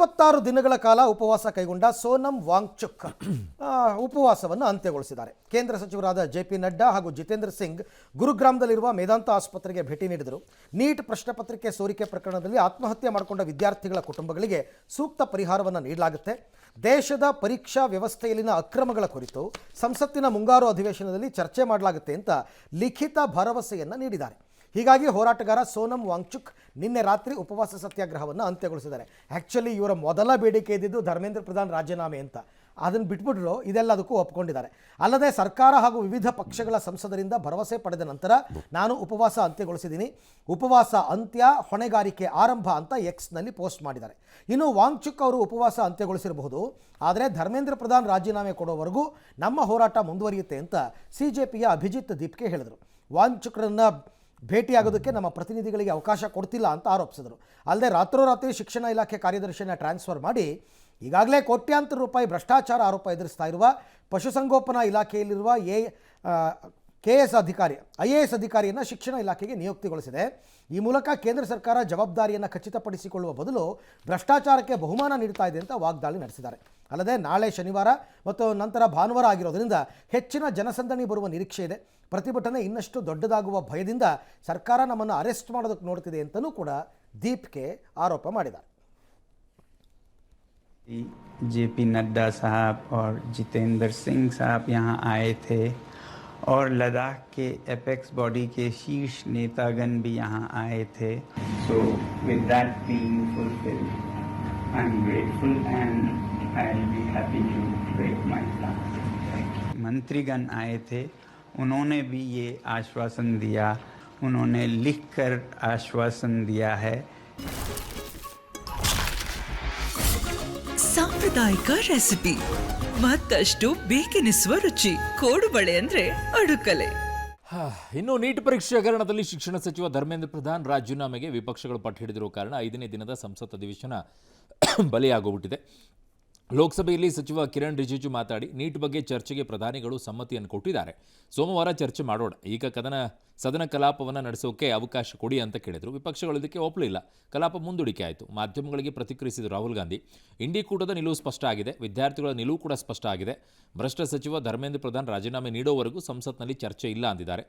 26 ದಿನಗಳ ಕಾಲ ಉಪವಾಸ ಕೈಗೊಂಡ ಸೋನಂ ವಾಂಗ್ಚುಕ್ ಉಪವಾಸವನ್ನು ಅಂತ್ಯಗೊಳಿಸಿದ್ದಾರೆ. ಕೇಂದ್ರ ಸಚಿವರಾದ JP ನಡ್ಡಾ ಹಾಗೂ ಜಿತೇಂದ್ರ ಸಿಂಗ್ ಗುರುಗ್ರಾಮದಲ್ಲಿರುವ ಮೇದಾಂತ ಆಸ್ಪತ್ರೆಗೆ ಭೇಟಿ ನೀಡಿದರು. ನೀಟ್ ಪ್ರಶ್ನೆ ಪತ್ರಿಕೆ ಸೋರಿಕೆ ಪ್ರಕರಣದಲ್ಲಿ ಆತ್ಮಹತ್ಯೆ ಮಾಡಿಕೊಂಡ ವಿದ್ಯಾರ್ಥಿಗಳ ಕುಟುಂಬಗಳಿಗೆ ಸೂಕ್ತ ಪರಿಹಾರವನ್ನು ನೀಡಲಾಗುತ್ತೆ. ದೇಶದ ಪರೀಕ್ಷಾ ವ್ಯವಸ್ಥೆಯಲ್ಲಿನ ಅಕ್ರಮಗಳ ಕುರಿತು ಸಂಸತ್ತಿನ ಮುಂಗಾರು ಅಧಿವೇಶನದಲ್ಲಿ ಚರ್ಚೆ ಮಾಡಲಾಗುತ್ತೆ ಅಂತ ಲಿಖಿತ ಭರವಸೆಯನ್ನು ನೀಡಿದ್ದಾರೆ. ಹೀಗಾಗಿ ಹೋರಾಟಗಾರ ಸೋನಂ ವಾಂಗ್ಚುಕ್ ನಿನ್ನೆ ರಾತ್ರಿ ಉಪವಾಸ ಸತ್ಯಾಗ್ರಹವನ್ನು ಅಂತ್ಯಗೊಳಿಸಿದ್ದಾರೆ. ಆ್ಯಕ್ಚುಲಿ ಇವರ ಮೊದಲ ಬೇಡಿಕೆ ಇದ್ದಿದ್ದು ಧರ್ಮೇಂದ್ರ ಪ್ರಧಾನ್ ರಾಜೀನಾಮೆ ಅಂತ, ಅದನ್ನು ಬಿಟ್ಬಿಟ್ರು ಇದೆಲ್ಲದಕ್ಕೂ ಒಪ್ಕೊಂಡಿದ್ದಾರೆ. ಅಲ್ಲದೆ ಸರ್ಕಾರ ಹಾಗೂ ವಿವಿಧ ಪಕ್ಷಗಳ ಸಂಸದರಿಂದ ಭರವಸೆ ಪಡೆದ ನಂತರ ನಾನು ಉಪವಾಸ ಅಂತ್ಯಗೊಳಿಸಿದ್ದೀನಿ, ಉಪವಾಸ ಅಂತ್ಯ ಹೊಣೆಗಾರಿಕೆ ಆರಂಭ ಅಂತ ಎಕ್ಸ್ನಲ್ಲಿ ಪೋಸ್ಟ್ ಮಾಡಿದ್ದಾರೆ. ಇನ್ನು ವಾಂಗ್ಚುಕ್ ಅವರು ಉಪವಾಸ ಅಂತ್ಯಗೊಳಿಸಿರಬಹುದು, ಆದರೆ ಧರ್ಮೇಂದ್ರ ಪ್ರಧಾನ್ ರಾಜೀನಾಮೆ ಕೊಡೋವರೆಗೂ ನಮ್ಮ ಹೋರಾಟ ಮುಂದುವರಿಯುತ್ತೆ ಅಂತ CJPಯ ಅಭಿಜಿತ್ ದೀಪ್ಗೆ ಹೇಳಿದರು. ವಾಂಗ್ಚುಕ್ರನ್ನ ಭೇಟಿಯಾಗೋದಕ್ಕೆ ನಮ್ಮ ಪ್ರತಿನಿಧಿಗಳಿಗೆ ಅವಕಾಶ ಕೊಡ್ತಿಲ್ಲ ಅಂತ ಆರೋಪಿಸಿದರು. ಅಲ್ಲದೆ ರಾತ್ರೋರಾತ್ರಿ ಶಿಕ್ಷಣ ಇಲಾಖೆ ಕಾರ್ಯದರ್ಶಿಯನ್ನು ಟ್ರಾನ್ಸ್ಫರ್ ಮಾಡಿ ಈಗಾಗಲೇ ಕೋಟ್ಯಾಂತರ ರೂಪಾಯಿ ಭ್ರಷ್ಟಾಚಾರ ಆರೋಪ ಎದುರಿಸ್ತಾ ಇರುವ ಪಶುಸಂಗೋಪನಾ ಇಲಾಖೆಯಲ್ಲಿರುವ IAS ಅಧಿಕಾರಿಯನ್ನು ಶಿಕ್ಷಣ ಇಲಾಖೆಗೆ ನಿಯುಕ್ತಿಗೊಳಿಸಿದೆ. ಈ ಮೂಲಕ ಕೇಂದ್ರ ಸರ್ಕಾರ ಜವಾಬ್ದಾರಿಯನ್ನು ಖಚಿತಪಡಿಸಿಕೊಳ್ಳುವ ಬದಲು ಭ್ರಷ್ಟಾಚಾರಕ್ಕೆ ಬಹುಮಾನ ನೀಡ್ತಾ ಇದೆ ಅಂತ ವಾಗ್ದಾಳಿ ನಡೆಸಿದ್ದಾರೆ. ಅಲ್ಲದೆ ನಾಳೆ ಶನಿವಾರ ಮತ್ತು ನಂತರ ಭಾನುವಾರ ಆಗಿರೋದ್ರಿಂದ ಹೆಚ್ಚಿನ ಜನಸಂದಣಿ ಬರುವ ನಿರೀಕ್ಷೆ ಇದೆ. ಪ್ರತಿಭಟನೆ ಇನ್ನಷ್ಟು ದೊಡ್ಡದಾಗುವ ಭಯದಿಂದ ಸರ್ಕಾರ ನಮ್ಮನ್ನು ಅರೆಸ್ಟ್ ಮಾಡೋದಕ್ಕೆ ನೋಡ್ತಿದೆ ಅಂತಲೂ ಕೂಡ ದೀಪ್ಗೆ ಆರೋಪ ಮಾಡಿದ್ದಾರೆ. JP नड्डा साहब और जितेंद्र सिंह साहब यहाँ आए थे और लद्दाख के एपेक्स बॉडी के शीर्ष नेतागण भी यहाँ आए थे. So with that being fulfilled, I am grateful and I will be happy to break my fast. मंत्रीगण आए थे, उन्होंने भी ये आश्वासन दिया, उन्होंने लिखकर आश्वासन दिया है. ಸಾಂಪ್ರದಾಯಿಕ ರೆಸಿಪಿ ಮತ್ತಷ್ಟು ಬೇಕೆನಿಸುವ ರುಚಿ ಕೋಡುಬಳೆ ಅಂದ್ರೆ ಅಡುಕಲೆ. ಇನ್ನು ನೀಟ್ ಪರೀಕ್ಷೆ ಹಗರಣದಲ್ಲಿ ಶಿಕ್ಷಣ ಸಚಿವ ಧರ್ಮೇಂದ್ರ ಪ್ರಧಾನ್ ರಾಜೀನಾಮೆಗೆ ವಿಪಕ್ಷಗಳು ಪಟ್ಟು ಹಿಡಿದಿರುವ ಕಾರಣ 5ನೇ ದಿನದ ಸಂಸತ್ ಅಧಿವೇಶನ ಬಲಿಯಾಗೋಗ್ಬಿಟ್ಟಿದೆ. ಲೋಕಸಭೆಯಲ್ಲಿ ಸಚಿವ ಕಿರಣ್ ರಿಜಿಜು ಮಾತಾಡಿ ನೀಟ್ ಬಗ್ಗೆ ಚರ್ಚೆಗೆ ಪ್ರಧಾನಿಗಳು ಸಮ್ಮತಿಯನ್ನು ಕೊಟ್ಟಿದ್ದಾರೆ, ಸೋಮವಾರ ಚರ್ಚೆ ಮಾಡೋಣ, ಈಗ ಸದನ ಕಲಾಪವನ್ನು ನಡೆಸೋಕೆ ಅವಕಾಶ ಕೊಡಿ ಅಂತ ಕೇಳಿದರು. ವಿಪಕ್ಷಗಳು ಇದಕ್ಕೆ ಒಪ್ಪಲಿಲ್ಲ, ಕಲಾಪ ಮುಂದೂಡಿಕೆ ಆಯಿತು. ಮಾಧ್ಯಮಗಳಿಗೆ ಪ್ರತಿಕ್ರಿಯಿಸಿದ ರಾಹುಲ್ ಗಾಂಧಿ, ಇಂಡಿ ಕೂಟದ ನಿಲುವು ಸ್ಪಷ್ಟ ಆಗಿದೆ, ವಿದ್ಯಾರ್ಥಿಗಳ ನಿಲುವು ಕೂಡ ಸ್ಪಷ್ಟ ಆಗಿದೆ, ಭ್ರಷ್ಟ ಸಚಿವ ಧರ್ಮೇಂದ್ರ ಪ್ರಧಾನ್ ರಾಜೀನಾಮೆ ನೀಡೋವರೆಗೂ ಸಂಸತ್ನಲ್ಲಿ ಚರ್ಚೆ ಇಲ್ಲ ಅಂದಿದ್ದಾರೆ.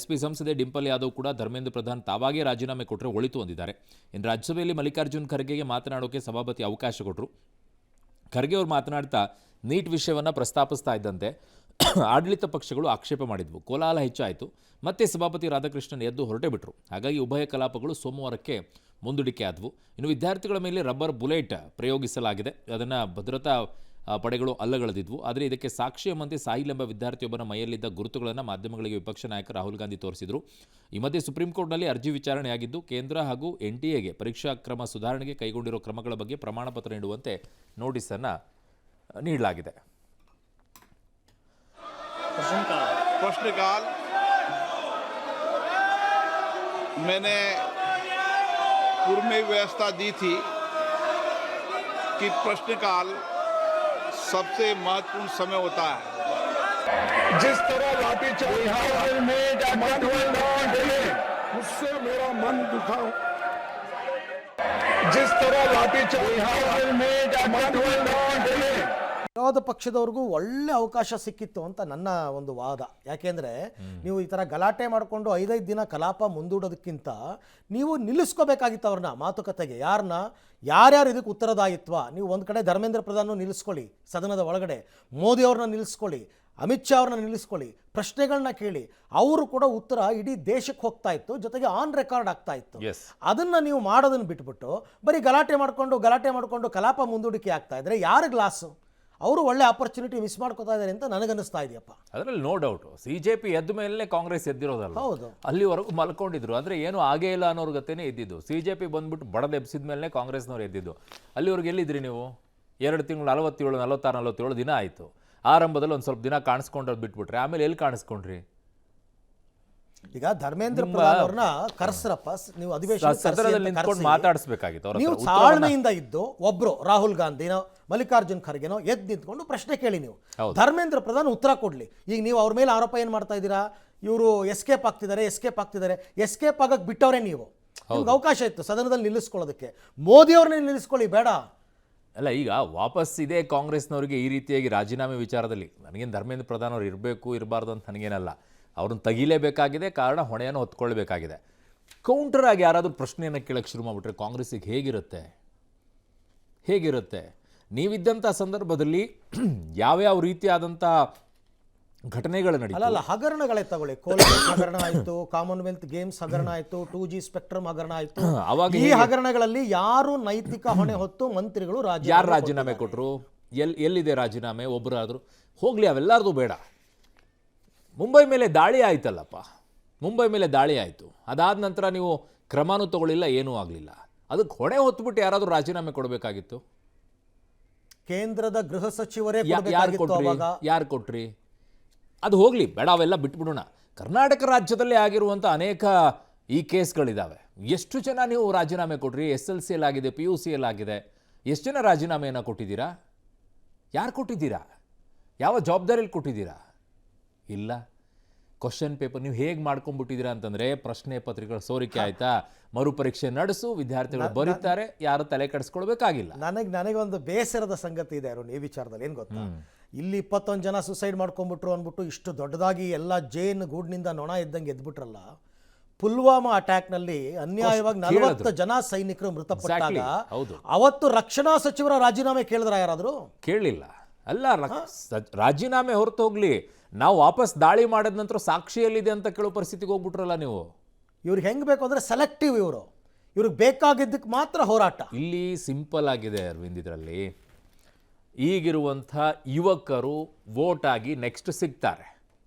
SP ಸಂಸದೆ ಡಿಂಪಲ್ ಯಾದವ್ ಕೂಡ ಧರ್ಮೇಂದ್ರ ಪ್ರಧಾನ್ ತಾವಾಗೇ ರಾಜೀನಾಮೆ ಕೊಟ್ಟರೆ ಒಳಿತು ಅಂದಿದ್ದಾರೆ. ಇನ್ನು ರಾಜ್ಯಸಭೆಯಲ್ಲಿ ಮಲ್ಲಿಕಾರ್ಜುನ್ ಖರ್ಗೆಗೆ ಮಾತನಾಡೋಕೆ ಸಭಾಪತಿ ಅವಕಾಶ ಕೊಟ್ಟರು. ಖರ್ಗೆ ಅವರು ಮಾತನಾಡ್ತಾ ನೀಟ್ ವಿಷಯವನ್ನು ಪ್ರಸ್ತಾಪಿಸ್ತಾ ಇದ್ದಂತೆ ಆಡಳಿತ ಪಕ್ಷಗಳು ಆಕ್ಷೇಪ ಮಾಡಿದ್ವು, ಕೋಲಾಹಲ ಹೆಚ್ಚಾಯಿತು. ಮತ್ತೆ ಸಭಾಪತಿ ರಾಧಾಕೃಷ್ಣನ್ ಎದ್ದು ಹೊರಟೇ ಬಿಟ್ಟರು. ಹಾಗಾಗಿ ಉಭಯ ಕಲಾಪಗಳು ಸೋಮವಾರಕ್ಕೆ ಮುಂದೂಡಿಕೆ ಆದವು. ಇನ್ನು ವಿದ್ಯಾರ್ಥಿಗಳ ಮೇಲೆ ರಬ್ಬರ್ ಬುಲೆಟ್ ಪ್ರಯೋಗಿಸಲಾಗಿದೆ, ಅದನ್ನು ಭದ್ರತಾ ಪಡೆಗಳು ಅಲ್ಲಗಳೆದಿದ್ವು. ಆದರೆ ಇದಕ್ಕೆ ಸಾಕ್ಷಿ ಎಂಬಂತೆ ಸಾಹಿಲ್ ಎಂಬ ವಿದ್ಯಾರ್ಥಿಯೊಬ್ಬನ ಮೈಯಲ್ಲಿದ್ದ ಗುರುತುಗಳನ್ನು ಮಾಧ್ಯಮಗಳಿಗೆ ವಿಪಕ್ಷ ನಾಯಕ ರಾಹುಲ್ ಗಾಂಧಿ ತೋರಿಸಿದರು. ಈ ಮಧ್ಯೆ ಸುಪ್ರೀಂ ಕೋರ್ಟ್ನಲ್ಲಿ ಅರ್ಜಿ ವಿಚಾರಣೆಯಾಗಿದ್ದು ಕೇಂದ್ರ ಹಾಗೂ NTA ಪರೀಕ್ಷಾ ಕ್ರಮ ಸುಧಾರಣೆಗೆ ಕೈಗೊಂಡಿರುವ ಕ್ರಮಗಳ ಬಗ್ಗೆ ಪ್ರಮಾಣ ಪತ್ರ ನೀಡುವಂತೆ ನೋಟಿಸನ್ನು ನೀಡಲಾಗಿದೆ. प्रश्नकाल मैंने पूर्व में व्यवस्था दी थी कि प्रश्नकाल सबसे महत्वपूर्ण समय होता है. जिस तरह लाठीचार्ज उससे मेरा मन दुखा, जिस तरह लाठीचार्ज ವಿರೋಧ ಪಕ್ಷದವ್ರಿಗೂ ಒಳ್ಳೆ ಅವಕಾಶ ಸಿಕ್ಕಿತ್ತು ಅಂತ ನನ್ನ ಒಂದು ವಾದ. ಯಾಕೆಂದರೆ ನೀವು ಈ ಥರ ಗಲಾಟೆ ಮಾಡಿಕೊಂಡು 5 ದಿನ ಕಲಾಪ ಮುಂದೂಡೋದಕ್ಕಿಂತ ನೀವು ನಿಲ್ಲಿಸ್ಕೋಬೇಕಾಗಿತ್ತು ಅವ್ರನ್ನ ಮಾತುಕತೆಗೆ. ಯಾರ್ಯಾರು ಇದಕ್ಕೆ ಉತ್ತರದಾಯಿತ್ವ, ನೀವು ಒಂದು ಕಡೆ ಧರ್ಮೇಂದ್ರ ಪ್ರಧಾನ್ ನಿಲ್ಲಿಸ್ಕೊಳ್ಳಿ, ಸದನದ ಒಳಗಡೆ ಮೋದಿ ಅವ್ರನ್ನ ನಿಲ್ಲಿಸ್ಕೊಳ್ಳಿ, ಅಮಿತ್ ಶಾ ಅವ್ರನ್ನ ನಿಲ್ಲಿಸ್ಕೊಳ್ಳಿ, ಪ್ರಶ್ನೆಗಳನ್ನ ಕೇಳಿ, ಅವರು ಕೂಡ ಉತ್ತರ ಇಡೀ ದೇಶಕ್ಕೆ ಹೋಗ್ತಾ ಇತ್ತು, ಜೊತೆಗೆ ಆನ್ ರೆಕಾರ್ಡ್ ಆಗ್ತಾ ಇತ್ತು. ಅದನ್ನು ನೀವು ಮಾಡೋದನ್ನು ಬಿಟ್ಬಿಟ್ಟು ಬರೀ ಗಲಾಟೆ ಮಾಡಿಕೊಂಡು ಕಲಾಪ ಮುಂದೂಡಿಕೆ ಆಗ್ತಾ ಇದ್ರೆ ಯಾರಿಗೆ ಲಾಸು? ಅವರು ಒಳ್ಳೆ ಆಪರ್ಚುನಿಟಿ ಮಿಸ್ ಮಾಡ್ಕೋತಾ ಇದ್ದಾರೆ ಅಂತ ನನಗನ್ನಿಸ್ತಾ ಇದೆಯಪ್ಪ. ಅದರಲ್ಲಿ ನೋ ಡೌಟ್ CJP ಎದ್ದ ಮೇಲೆ ಕಾಂಗ್ರೆಸ್ ಎದ್ದಿರೋದಲ್ಲ, ಹೌದು, ಅಲ್ಲಿವರೆಗೂ ಮಲ್ಕೊಂಡಿದ್ರು. ಅಂದರೆ ಏನು ಆಗೇ ಇಲ್ಲ ಅನ್ನೋರ್ ಗತೆನೇ ಇದ್ದಿದ್ದು. CJP ಬಂದ್ಬಿಟ್ಟು ಬಡದೆಬ್ಸಿದ ಮೇಲೆ ಕಾಂಗ್ರೆಸ್ನವ್ರು ಎದ್ದಿದ್ದು. ಅಲ್ಲಿವರೆಗೆ ಎಲ್ಲಿದ್ರಿ ನೀವು? 2 ತಿಂಗಳು 46 ದಿನ ಆಯಿತು. ಆರಂಭದಲ್ಲಿ ಒಂದು ಸ್ವಲ್ಪ ದಿನ ಕಾಣಿಸ್ಕೊಂಡೋದು ಬಿಟ್ಬಿಟ್ರೆ ಆಮೇಲೆ ಎಲ್ಲಿ ಕಾಣಿಸ್ಕೊಂಡ್ರಿ? ಈಗ ಧರ್ಮೇಂದ್ರ ಪ್ರಧಾನ್ ಅವ್ರನ್ನ ಕರ್ಸ್ರಪ್ಪ, ನೀವು ಅಧಿವೇಶನ ಮಾತಾಡಿಸ್ಬೇಕಾಗಿತ್ತು. ನೀವು ತಾಳ್ಮೆಯಿಂದ ಇದ್ದು ಒಬ್ರು ರಾಹುಲ್ ಗಾಂಧಿನೋ ಮಲ್ಲಿಕಾರ್ಜುನ್ ಖರ್ಗೆನೋ ಎದ್ದು ನಿಂತ್ಕೊಂಡು ಪ್ರಶ್ನೆ ಕೇಳಿ. ನೀವು ಧರ್ಮೇಂದ್ರ ಪ್ರಧಾನ್ ಉತ್ತರ ಕೊಡ್ಲಿ. ಈಗ ನೀವು ಅವ್ರ ಮೇಲೆ ಆರೋಪ ಏನು ಮಾಡ್ತಾ ಇದ್ದೀರಾ? ಇವರು ಎಸ್ಕೇಪ್ ಆಗ್ತಿದ್ದಾರೆ. ಎಸ್ಕೇಪ್ ಆಗಕ್ಕೆ ಬಿಟ್ಟವ್ರೆ ನೀವು. ನಿಮ್ಗೆ ಅವಕಾಶ ಇತ್ತು ಸದನದಲ್ಲಿ ನಿಲ್ಲಿಸ್ಕೊಳ್ಳೋದಕ್ಕೆ. ಮೋದಿ ಅವ್ರನ್ನೇ ನಿಲ್ಲಿಸ್ಕೊಳ್ಳಿ, ಬೇಡ ಅಲ್ಲ, ಈಗ ವಾಪಸ್ ಇದೇ ಕಾಂಗ್ರೆಸ್ನವರಿಗೆ ಈ ರೀತಿಯಾಗಿ ರಾಜೀನಾಮೆ ವಿಚಾರದಲ್ಲಿ ನನಗೇನು ಧರ್ಮೇಂದ್ರ ಪ್ರಧಾನ್ ಅವ್ರು ಇರಬೇಕು ಇರಬಾರ್ದು ಅಂತ ನನಗೇನಲ್ಲ, ಅವ್ರನ್ನ ತೆಗಿಲೇಬೇಕಾಗಿದೆ, ಕಾರಣ ಹೊಣೆಯನ್ನು ಹೊತ್ಕೊಳ್ಬೇಕಾಗಿದೆ. ಕೌಂಟರ್ ಆಗಿ ಯಾರಾದರೂ ಪ್ರಶ್ನೆಯನ್ನು ಕೇಳಕ್ಕೆ ಶುರು ಮಾಡಿಬಿಟ್ರೆ ಕಾಂಗ್ರೆಸ್ಸಿಗೆ ಹೇಗಿರುತ್ತೆ? ನೀವಿದ್ದಂಥ ಸಂದರ್ಭದಲ್ಲಿ ಯಾವ್ಯಾವ ರೀತಿಯಾದಂಥ ಘಟನೆಗಳು ನಡೀತು? ಅಲ್ಲ ಹಗರಣಗಳೇ ತಗೊಳ್ಳಿ, ಕೋಲ್ಗೇಟ್ ಹಗರಣ ಆಯಿತು, ಕಾಮನ್ವೆಲ್ತ್ ಗೇಮ್ಸ್ ಹಗರಣ ಆಯಿತು, 2G ಸ್ಪೆಕ್ಟ್ರಮ್ ಹಗರಣ ಆಯಿತು. ಅವಾಗ ಈ ಹಗರಣಗಳಲ್ಲಿ ಯಾರು ನೈತಿಕ ಹೊಣೆ ಹೊತ್ತು ಮಂತ್ರಿಗಳು ಯಾರು ರಾಜೀನಾಮೆ ಕೊಟ್ಟರು? ಎಲ್ಲಿದೆ ರಾಜೀನಾಮೆ? ಒಬ್ಬರಾದರೂ ಹೋಗಲಿ, ಅವೆಲ್ಲಾರ್ದು ಬೇಡ. ಮುಂಬೈ ಮೇಲೆ ದಾಳಿ ಆಯ್ತಲ್ಲಪ್ಪ, ಮುಂಬೈ ಮೇಲೆ ದಾಳಿ ಆಯಿತು. ಅದಾದ ನಂತರ ನೀವು ಕ್ರಮನೂ ತಗೊಳ್ಳಿಲ್ಲ, ಏನೂ ಆಗಲಿಲ್ಲ. ಅದಕ್ಕೆ ಹೊಣೆ ಹೊತ್ಬಿಟ್ಟು ಯಾರಾದರೂ ರಾಜೀನಾಮೆ ಕೊಡಬೇಕಾಗಿತ್ತು. ಕೇಂದ್ರದ ಗೃಹ ಸಚಿವರೇ ಯಾರು ಕೊಟ್ರಿ? ಅದು ಹೋಗಲಿ, ಬೇಡ, ಅವೆಲ್ಲ ಬಿಟ್ಬಿಡೋಣ. ಕರ್ನಾಟಕ ರಾಜ್ಯದಲ್ಲೇ ಆಗಿರುವಂಥ ಅನೇಕ ಈ ಕೇಸ್ಗಳಿದ್ದಾವೆ. ಎಷ್ಟು ಜನ ನೀವು ರಾಜೀನಾಮೆ ಕೊಟ್ರಿ? SLC ಆಗಿದೆ, PUC ಆಗಿದೆ. ಎಷ್ಟು ಜನ ರಾಜೀನಾಮೆಯನ್ನು ಕೊಟ್ಟಿದ್ದೀರಾ? ಯಾರು ಕೊಟ್ಟಿದ್ದೀರಾ? ಯಾವ ಜವಾಬ್ದಾರಿಯಲ್ಲಿ ಕೊಟ್ಟಿದ್ದೀರಾ? ಇಲ್ಲ. ಕ್ವಶನ್ ಪೇಪರ್ ನೀವು ಹೇಗೆ ಮಾಡ್ಕೊಂಡ್ಬಿಟ್ಟಿದ್ದೀರಾ ಅಂತಂದರೆ, ಪ್ರಶ್ನೆ ಪತ್ರಿಕೆಗಳ ಸೋರಿಕೆ ಆಯಿತಾ, ಮರುಪರೀಕ್ಷೆ ನಡೆಸು, ವಿದ್ಯಾರ್ಥಿಗಳು ಬರೀತಾರೆ, ಯಾರು ತಲೆ ಕೆಡಿಸ್ಕೊಳ್ಬೇಕಾಗಿಲ್ಲ. ನನಗೊಂದು ಬೇಸರದ ಸಂಗತಿ ಇದೆ ಅರುಣ್ ಈ ವಿಚಾರದಲ್ಲಿ. ಏನು ಗೊತ್ತಾ, ಇಲ್ಲಿ 21 ಜನ ಸುಸೈಡ್ ಮಾಡ್ಕೊಂಡ್ಬಿಟ್ರು ಅಂದ್ಬಿಟ್ಟು ಇಷ್ಟು ದೊಡ್ಡದಾಗಿ ಎಲ್ಲ ಜೈನ್ ಗೂಡ್ನಿಂದ ನೊಣ ಇದ್ದಂಗೆ ಎದ್ಬಿಟ್ರಲ್ಲ. ಪುಲ್ವಾಮಾ ಅಟ್ಯಾಕ್ನಲ್ಲಿ ಅನ್ಯಾಯವಾಗಿ 40 ಜನ ಸೈನಿಕರು ಮೃತಪಟ್ಟಾಗ ಅವತ್ತು ರಕ್ಷಣಾ ಸಚಿವರ ರಾಜೀನಾಮೆ ಕೇಳಿದ್ರ ಯಾರಾದರೂ? ಕೇಳಲಿಲ್ಲ. ಅಲ್ಲ, ರಾಜೀನಾಮೆ ಹೊರತು ಹೋಗ್ಲಿ, ನಾವು ವಾಪಸ್ ದಾಳಿ ಮಾಡಿದ ನಂತರ ಸಾಕ್ಷಿಯಲ್ಲಿದೆ ಅಂತ ಕೇಳೋ ಪರಿಸ್ಥಿತಿಗೆ ಹೋಗ್ಬಿಟ್ರಲ್ಲ ನೀವು. ಇವ್ರಿಗೆ ಹೆಂಗೆ ಬೇಕು ಅಂದರೆ ಸೆಲೆಕ್ಟಿವ್, ಇವ್ರಿಗೆ ಬೇಕಾಗಿದ್ದಕ್ಕೆ ಮಾತ್ರ ಹೋರಾಟ. ಇಲ್ಲಿ ಸಿಂಪಲ್ ಆಗಿದೆ ಅರವಿಂದ್. ಇದರಲ್ಲಿ ಈಗಿರುವಂಥ ಯುವಕರು ವೋಟ್ ಆಗಿ ನೆಕ್ಸ್ಟ್ ಸಿಗ್ತಾರೆ,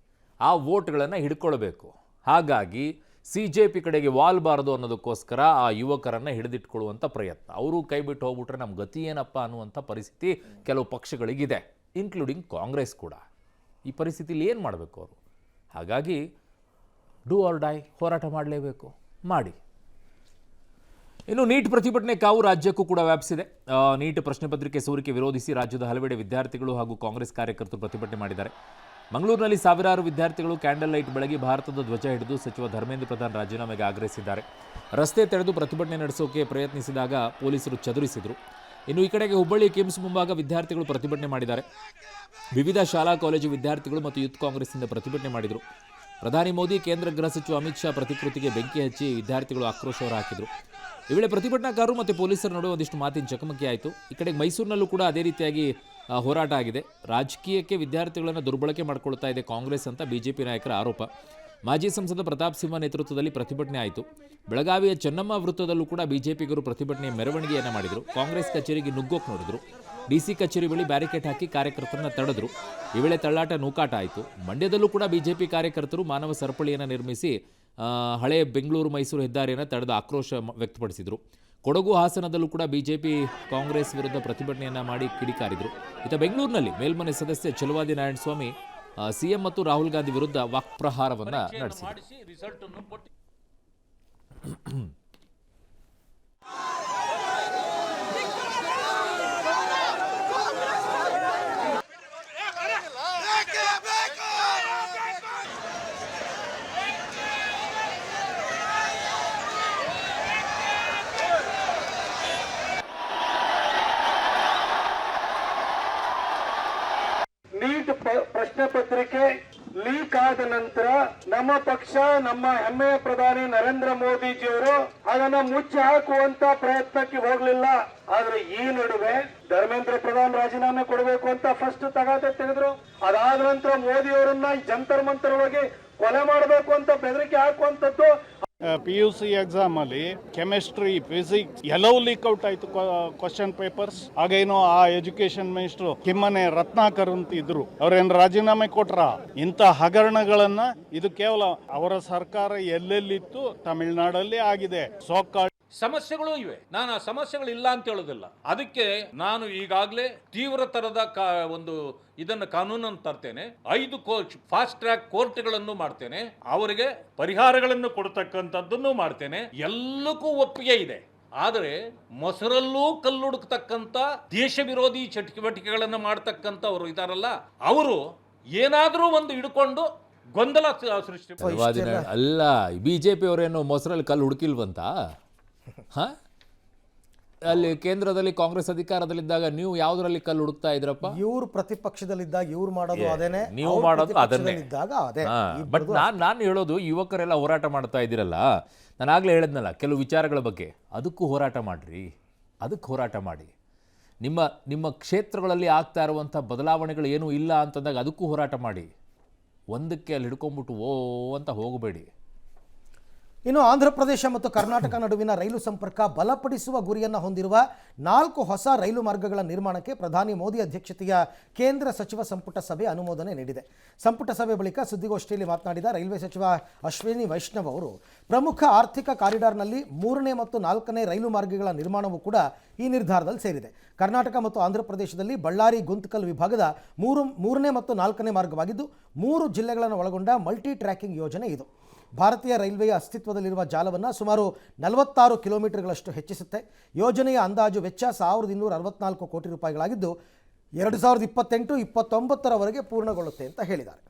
ಆ ವೋಟ್ಗಳನ್ನು ಹಿಡ್ಕೊಳ್ಬೇಕು. ಹಾಗಾಗಿ CJP ಕಡೆಗೆ ವಾಲ್ಬಾರದು ಅನ್ನೋದಕ್ಕೋಸ್ಕರ ಆ ಯುವಕರನ್ನು ಹಿಡಿದಿಟ್ಕೊಳ್ಳುವಂಥ ಪ್ರಯತ್ನ. ಅವರು ಕೈ ಬಿಟ್ಟು ಹೋಗ್ಬಿಟ್ರೆ ನಮ್ಮ ಗತಿ ಏನಪ್ಪ ಅನ್ನುವಂಥ ಪರಿಸ್ಥಿತಿ ಕೆಲವು ಪಕ್ಷಗಳಿಗಿದೆ, ಇನ್ಕ್ಲೂಡಿಂಗ್ ಕಾಂಗ್ರೆಸ್ ಕೂಡ. ಈ ಪರಿಸ್ಥಿತಿಲಿ ಏನು ಮಾಡಬೇಕು ಅವರು? ಹಾಗಾಗಿ ಡೂ ಆರ್ ಡೈ, ಹೋರಾಟ ಮಾಡಲೇಬೇಕು, ಮಾಡಿ. ಇನ್ನು ನೀಟ್ ಪ್ರತಿಭಟನೆ ಕಾವು ರಾಜ್ಯಕ್ಕೂ ಕೂಡ ವ್ಯಾಪಿಸಿದೆ. ನೀಟ್ ಪ್ರಶ್ನೆ ಪತ್ರಿಕೆ ಸೋರಿಕೆ ವಿರೋಧಿಸಿ ರಾಜ್ಯದ ಹಲವೆಡೆ ವಿದ್ಯಾರ್ಥಿಗಳು ಹಾಗೂ ಕಾಂಗ್ರೆಸ್ ಕಾರ್ಯಕರ್ತರು ಪ್ರತಿಭಟನೆ ಮಾಡಿದ್ದಾರೆ. ಮಂಗಳೂರಿನಲ್ಲಿ ಸಾವಿರಾರು ವಿದ್ಯಾರ್ಥಿಗಳು ಕ್ಯಾಂಡಲ್ ಲೈಟ್ ಬೆಳಗಿ ಭಾರತದ ಧ್ವಜ ಹಿಡಿದು ಸಚಿವ ಧರ್ಮೇಂದ್ರ ಪ್ರಧಾನ್ ರಾಜೀನಾಮೆಗೆ ಆಗ್ರಹಿಸಿದ್ದಾರೆ. ರಸ್ತೆ ತೆರೆದು ಪ್ರತಿಭಟನೆ ನಡೆಸೋಕೆ ಪ್ರಯತ್ನಿಸಿದಾಗ ಪೊಲೀಸರು ಚದುರಿಸಿದರು. ಇನ್ನು ಈ ಕಡೆಗೆ ಹುಬ್ಬಳ್ಳಿ ಕಿಮ್ಸ್ ಮುಂಭಾಗ ವಿದ್ಯಾರ್ಥಿಗಳು ಪ್ರತಿಭಟನೆ ಮಾಡಿದ್ದಾರೆ. ವಿವಿಧ ಶಾಲಾ ಕಾಲೇಜು ವಿದ್ಯಾರ್ಥಿಗಳು ಮತ್ತು ಯೂತ್ ಕಾಂಗ್ರೆಸ್ನಿಂದ ಪ್ರತಿಭಟನೆ ಮಾಡಿದರು. ಪ್ರಧಾನಿ ಮೋದಿ, ಕೇಂದ್ರ ಗೃಹ ಸಚಿವ ಅಮಿತ್ ಶಾ ಪ್ರತಿಕೃತಿಗೆ ಬೆಂಕಿ ಹಚ್ಚಿ ವಿದ್ಯಾರ್ಥಿಗಳು ಆಕ್ರೋಶ ಹೊರಹಾಕಿದರು. ಈ ವೇಳೆ ಪ್ರತಿಭಟನಾಕಾರರು ಮತ್ತು ಪೊಲೀಸರ ನಡುವೆ ಒಂದಿಷ್ಟು ಮಾತಿನ ಚಕಮಕಿ ಆಯಿತು. ಈ ಕಡೆಗೆ ಮೈಸೂರಿನಲ್ಲೂ ಕೂಡ ಅದೇ ರೀತಿಯಾಗಿ ಹೋರಾಟ ಆಗಿದೆ. ರಾಜಕೀಯಕ್ಕೆ ವಿದ್ಯಾರ್ಥಿಗಳನ್ನು ದುರ್ಬಳಕೆ ಮಾಡಿಕೊಳ್ತಾ ಇದೆ ಕಾಂಗ್ರೆಸ್ ಅಂತ BJP ನಾಯಕರ ಆರೋಪ. ಮಾಜಿ ಸಂಸದ ಪ್ರತಾಪ್ ಸಿಂಹ ನೇತೃತ್ವದಲ್ಲಿ ಪ್ರತಿಭಟನೆ ಆಯಿತು. ಬೆಳಗಾವಿಯ ಚೆನ್ನಮ್ಮ ವೃತ್ತದಲ್ಲೂ ಕೂಡ BJPಗರು ಪ್ರತಿಭಟನೆಯ ಮೆರವಣಿಗೆಯನ್ನು ಮಾಡಿದರು. ಕಾಂಗ್ರೆಸ್ ಕಚೇರಿಗೆ ನುಗ್ಗೋಕೆ ನೋಡಿದರು. DC ಕಚೇರಿ ಬಳಿ ಬ್ಯಾರಿಕೇಡ್ ಹಾಕಿ ಕಾರ್ಯಕರ್ತರನ್ನ ತಡೆದರು. ಈ ವೇಳೆ ತಳ್ಳಾಟ ನೂಕಾಟ ಆಯಿತು. ಮಂಡ್ಯದಲ್ಲೂ ಕೂಡ BJP ಕಾರ್ಯಕರ್ತರು ಮಾನವ ಸರಪಳಿಯನ್ನು ನಿರ್ಮಿಸಿ ಹಳೆ ಬೆಂಗಳೂರು ಮೈಸೂರು ಹೆದ್ದಾರಿಯನ್ನು ತಡೆದು ಆಕ್ರೋಶ ವ್ಯಕ್ತಪಡಿಸಿದರು. ಕೊಡಗು ಹಾಸನದಲ್ಲೂ ಕೂಡ BJP ಕಾಂಗ್ರೆಸ್ ವಿರುದ್ಧ ಪ್ರತಿಭಟನೆಯನ್ನು ಮಾಡಿ ಕಿಡಿಕಾರಿದರು. ಇತ್ತ ಬೆಂಗಳೂರಿನಲ್ಲಿ ಮೇಲ್ಮನೆ ಸದಸ್ಯ ಚಲುವಾದಿ ನಾರಾಯಣಸ್ವಾಮಿ CM ಮತ್ತು ರಾಹುಲ್ ಗಾಂಧಿ ವಿರುದ್ಧ ವಾಕ್ಪ್ರಹಾರವನ್ನು ನಡೆಸಿದರು. ನೀಟ್ ಪ್ರಶ್ನೆ ಪತ್ರಿಕೆ ಲೀಕ್ ಆದ ನಂತರ ನಮ್ಮ ಪಕ್ಷ, ನಮ್ಮ ಹೆಮ್ಮೆಯ ಪ್ರಧಾನಿ ನರೇಂದ್ರ ಮೋದಿಜಿಯವರು ಅದನ್ನ ಮುಚ್ಚಿ ಹಾಕುವಂತ ಪ್ರಯತ್ನಕ್ಕೆ ಹೋಗ್ಲಿಲ್ಲ. ಆದ್ರೆ ಈ ನಡುವೆ ಧರ್ಮೇಂದ್ರ ಪ್ರಧಾನ್ ರಾಜೀನಾಮೆ ಕೊಡಬೇಕು ಅಂತ ಫಸ್ಟ್ ತಗಾದೆ ತೆಗೆದ್ರು. ಅದಾದ ನಂತರ ಮೋದಿ ಅವರನ್ನ ಜಂತರ್ ಮಂತರ್ ಒಳಗೆ ಕೊಲೆ ಮಾಡಬೇಕು ಅಂತ ಬೆದರಿಕೆ ಹಾಕುವಂತದ್ದು. PUC ಎಕ್ಸಾಮ್ ಅಲ್ಲಿ ಕೆಮಿಸ್ಟ್ರಿ, ಫಿಸಿಕ್ಸ್ ಎಲ್ಲವೂ ಲೀಕ್ ಔಟ್ ಆಯ್ತು ಕ್ವಶನ್ ಪೇಪರ್ಸ್. ಆಗೇನೋ ಆ ಎಜುಕೇಶನ್ ಮಿನಿಸ್ಟರ್ ಕಿಮ್ಮನೆ ರತ್ನಾಕರ್ ಅಂತ ಇದ್ರು, ಅವ್ರೇನು ರಾಜೀನಾಮೆ ಕೊಟ್ರ? ಇಂಥ ಹಗರಣಗಳನ್ನ ಇದು ಕೇವಲ ಅವರ ಸರ್ಕಾರ ಎಲ್ಲೆಲ್ಲಿತ್ತು ತಮಿಳುನಾಡಲ್ಲಿ ಆಗಿದೆ. ಸೋಕಾಲ್ ಸಮಸ್ಯೆಗಳು ಇವೆ, ನಾನು ಆ ಸಮಸ್ಯೆಗಳು ಇಲ್ಲ ಅಂತ ಹೇಳೋದಿಲ್ಲ. ಅದಕ್ಕೆ ನಾನು ಈಗಾಗಲೇ ತೀವ್ರ ತರದ ಒಂದು ಇದನ್ನು ಕಾನೂನನ್ನು ತರ್ತೇನೆ. 5 ಫಾಸ್ಟ್ ಟ್ರ್ಯಾಕ್ ಕೋರ್ಟ್ಗಳನ್ನು ಮಾಡ್ತೇನೆ, ಅವರಿಗೆ ಪರಿಹಾರಗಳನ್ನು ಕೊಡ್ತಕ್ಕಂಥದ್ದನ್ನು ಮಾಡ್ತೇನೆ. ಎಲ್ಲಕ್ಕೂ ಒಪ್ಪಿಗೆ ಇದೆ. ಆದರೆ ಮೊಸರಲ್ಲೂ ಕಲ್ಲುಡುಕ್ತಕ್ಕಂಥ ದೇಶ ವಿರೋಧಿ ಚಟುವಟಿಕೆಗಳನ್ನು ಮಾಡ್ತಕ್ಕಂಥವ್ರು ಇದಾರಲ್ಲ, ಅವರು ಏನಾದರೂ ಒಂದು ಹಿಡ್ಕೊಂಡು ಗೊಂದಲ ಸೃಷ್ಟಿ ಅಲ್ಲ. BJP ಅವರೇನು ಮೊಸರಲ್ಲಿ ಕಲ್ಲು ಹುಡುಕಿಲ್ವಂತ? ಅಲ್ಲಿ ಕೇಂದ್ರದಲ್ಲಿ ಕಾಂಗ್ರೆಸ್ ಅಧಿಕಾರದಲ್ಲಿದ್ದಾಗ ನೀವು ಯಾವುದರಲ್ಲಿ ಕಲ್ಲು ಹುಡುಕ್ತಾ ಇದ್ರಪ್ಪ? ಇವ್ರು ಪ್ರತಿಪಕ್ಷದಲ್ಲಿದ್ದಾಗ ಇವ್ರು ಮಾಡೋದು ಅದೇನೆ, ನೀವು ಅವ್ರು ಮಾಡೋದು ಅದನ್ನೇ. ಪ್ರತಿಪಕ್ಷದಲ್ಲಿದ್ದಾಗ ಅದೇ. ಬಟ್ ನಾನು ಹೇಳೋದು ಯುವಕರೆಲ್ಲ ಹೋರಾಟ ಮಾಡ್ತಾ ಇದ್ದೀರಲ್ಲ, ನಾನು ಆಗಲೇ ಹೇಳಿದ್ನಲ್ಲ ಕೆಲವು ವಿಚಾರಗಳ ಬಗ್ಗೆ, ಅದಕ್ಕೂ ಹೋರಾಟ ಮಾಡಿರಿ, ಅದಕ್ಕೆ ಹೋರಾಟ ಮಾಡಿ. ನಿಮ್ಮ ಕ್ಷೇತ್ರಗಳಲ್ಲಿ ಆಗ್ತಾ ಇರುವಂಥ ಬದಲಾವಣೆಗಳು ಏನೂ ಇಲ್ಲ ಅಂತಂದಾಗ ಅದಕ್ಕೂ ಹೋರಾಟ ಮಾಡಿ. ಒಂದಕ್ಕೆ ಅಲ್ಲಿ ಹಿಡ್ಕೊಂಡ್ಬಿಟ್ಟು ಓ ಅಂತ ಹೋಗಬೇಡಿ. ಇನ್ನು ಆಂಧ್ರ ಪ್ರದೇಶ ಮತ್ತು ಕರ್ನಾಟಕ ನಡುವಿನ ರೈಲು ಸಂಪರ್ಕ ಬಲಪಡಿಸುವ ಗುರಿಯನ್ನು ಹೊಂದಿರುವ 4 ಹೊಸ ರೈಲು ಮಾರ್ಗಗಳ ನಿರ್ಮಾಣಕ್ಕೆ ಪ್ರಧಾನಿ ಮೋದಿ ಅಧ್ಯಕ್ಷತೆಯ ಕೇಂದ್ರ ಸಚಿವ ಸಂಪುಟ ಸಭೆ ಅನುಮೋದನೆ ನೀಡಿದೆ. ಸಂಪುಟ ಸಭೆ ಬಳಿಕ ಸುದ್ದಿಗೋಷ್ಠಿಯಲ್ಲಿ ಮಾತನಾಡಿದ ರೈಲ್ವೆ ಸಚಿವ ಅಶ್ವಿನಿ ವೈಷ್ಣವ್ ಅವರು, ಪ್ರಮುಖ ಆರ್ಥಿಕ ಕಾರಿಡಾರ್ನಲ್ಲಿ 3ನೇ ಮತ್ತು 4ನೇ ರೈಲು ಮಾರ್ಗಗಳ ನಿರ್ಮಾಣವೂ ಕೂಡ ಈ ನಿರ್ಧಾರದಲ್ಲಿ ಸೇರಿದೆ. ಕರ್ನಾಟಕ ಮತ್ತು ಆಂಧ್ರ ಪ್ರದೇಶದಲ್ಲಿ ಬಳ್ಳಾರಿ ಗುಂತಕಲ್ ವಿಭಾಗದ 3ನೇ ಮತ್ತು 4ನೇ ಮಾರ್ಗವಾಗಿದ್ದು 3 ಜಿಲ್ಲೆಗಳನ್ನು ಒಳಗೊಂಡ ಮಲ್ಟಿ ಟ್ರ್ಯಾಕಿಂಗ್ ಯೋಜನೆ ಇದು. ಭಾರತೀಯ ರೈಲ್ವೆಯ ಅಸ್ತಿತ್ವದಲ್ಲಿರುವ ಜಾಲವನ್ನು ಸುಮಾರು 46 ಕಿಲೋಮೀಟರ್ಗಳಷ್ಟು ಹೆಚ್ಚಿಸುತ್ತೆ. ಯೋಜನೆಯ ಅಂದಾಜು ವೆಚ್ಚ 1264 ಕೋಟಿ ರೂಪಾಯಿಗಳಾಗಿದ್ದು 2028-29 ರವರೆಗೆ ಪೂರ್ಣಗೊಳ್ಳುತ್ತೆ ಅಂತ ಹೇಳಿದ್ದಾರೆ.